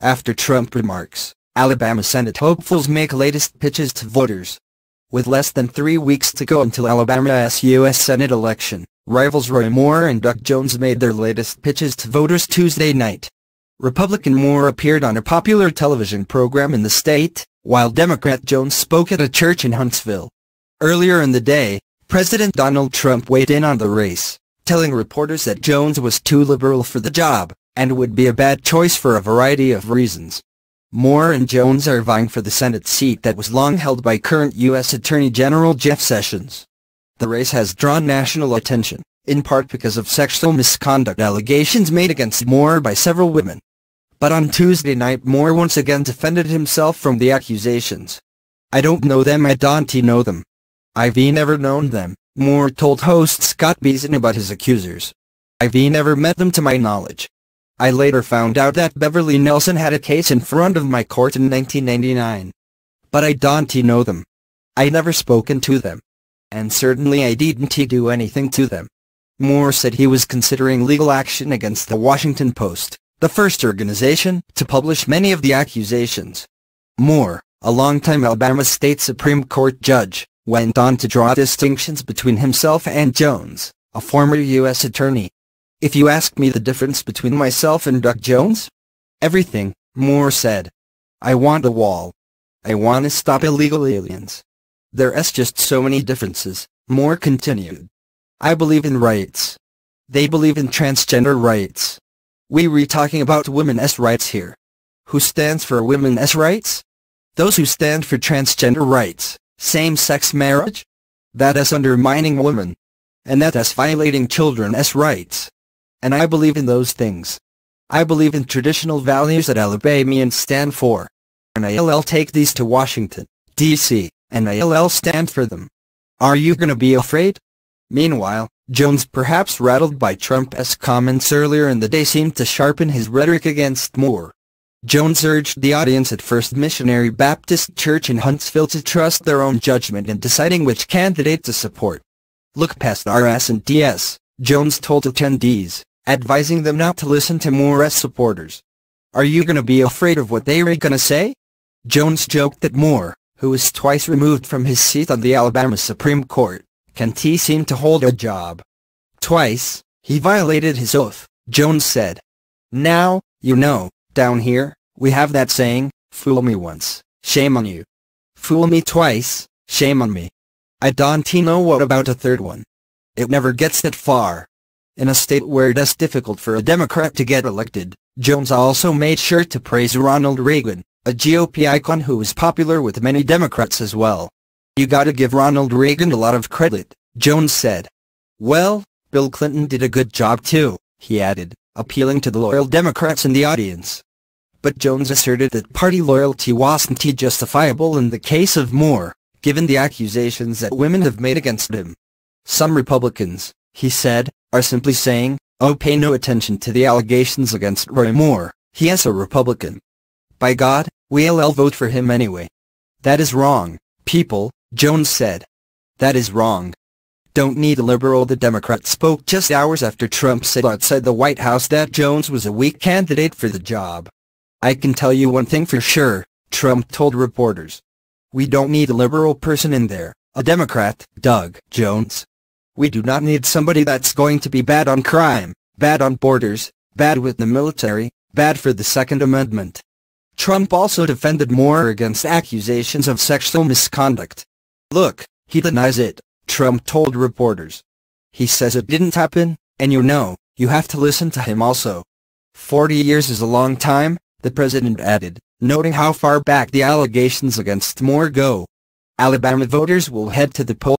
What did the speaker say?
After Trump remarks, Alabama Senate hopefuls make latest pitches to voters. With less than 3 weeks to go until Alabama's U.S. Senate election, rivals Roy Moore and Doug Jones made their latest pitches to voters Tuesday night. Republican Moore appeared on a popular television program in the state, while Democrat Jones spoke at a church in Huntsville. Earlier in the day, President Donald Trump weighed in on the race, telling reporters that Jones was too liberal for the job, and would be a bad choice for a variety of reasons. Moore and Jones are vying for the Senate seat that was long held by current U.S. Attorney General Jeff Sessions. The race has drawn national attention, in part because of sexual misconduct allegations made against Moore by several women. But on Tuesday night, Moore once again defended himself from the accusations. "I don't know them, I don't know them. I've never known them," Moore told host Scott Beason about his accusers. "I've never met them to my knowledge. I later found out that Beverly Nelson had a case in front of my court in 1999. But I don't know them. I never spoken to them. And certainly I didn't do anything to them." Moore said he was considering legal action against the Washington Post, the first organization to publish many of the accusations. Moore, a longtime Alabama State Supreme Court judge, went on to draw distinctions between himself and Jones, a former U.S. attorney. "If you ask me the difference between myself and Doug Jones? Everything," Moore said. "I want a wall. I want to stop illegal aliens. There's just so many differences," Moore continued. "I believe in rights. They believe in transgender rights. We're talking about women's rights here. Who stands for women's rights? Those who stand for transgender rights, same-sex marriage? That is undermining women. And that is violating children's rights. And I believe in those things. I believe in traditional values that Alabamians stand for. And I'll take these to Washington, D.C., and I'll stand for them. Are you gonna be afraid?" Meanwhile, Jones, perhaps rattled by Trump's comments earlier in the day, seemed to sharpen his rhetoric against Moore. Jones urged the audience at First Missionary Baptist Church in Huntsville to trust their own judgment in deciding which candidate to support. "Look past RS and DS," Jones told attendees, advising them not to listen to Moore's supporters. "Are you gonna be afraid of what they're gonna say?" Jones joked that Moore, who was twice removed from his seat on the Alabama Supreme Court, can't seem to hold a job. "Twice, he violated his oath," Jones said. "Now, you know, down here, we have that saying, fool me once, shame on you. Fool me twice, shame on me. I don't know what about a third one. It never gets that far." In a state where it is difficult for a Democrat to get elected, Jones also made sure to praise Ronald Reagan, a GOP icon who was popular with many Democrats as well. "You gotta give Ronald Reagan a lot of credit," Jones said. "Well, Bill Clinton did a good job too," he added, appealing to the loyal Democrats in the audience. But Jones asserted that party loyalty wasn't justifiable in the case of Moore, given the accusations that women have made against him. "Some Republicans," he said, "are simply saying, oh, pay no attention to the allegations against Roy Moore, he is a Republican. By God, we'll vote for him anyway. That is wrong, people," Jones said. "That is wrong. Don't need a liberal." The Democrat spoke just hours after Trump said outside the White House that Jones was a weak candidate for the job. "I can tell you one thing for sure," Trump told reporters. "We don't need a liberal person in there, a Democrat, Doug Jones. We do not need somebody that's going to be bad on crime, bad on borders, bad with the military, bad for the Second Amendment." Trump also defended Moore against accusations of sexual misconduct. "Look, he denies it," Trump told reporters. "He says it didn't happen, and you have to listen to him also. 40 years is a long time," the president added, noting how far back the allegations against Moore go. Alabama voters will head to the polls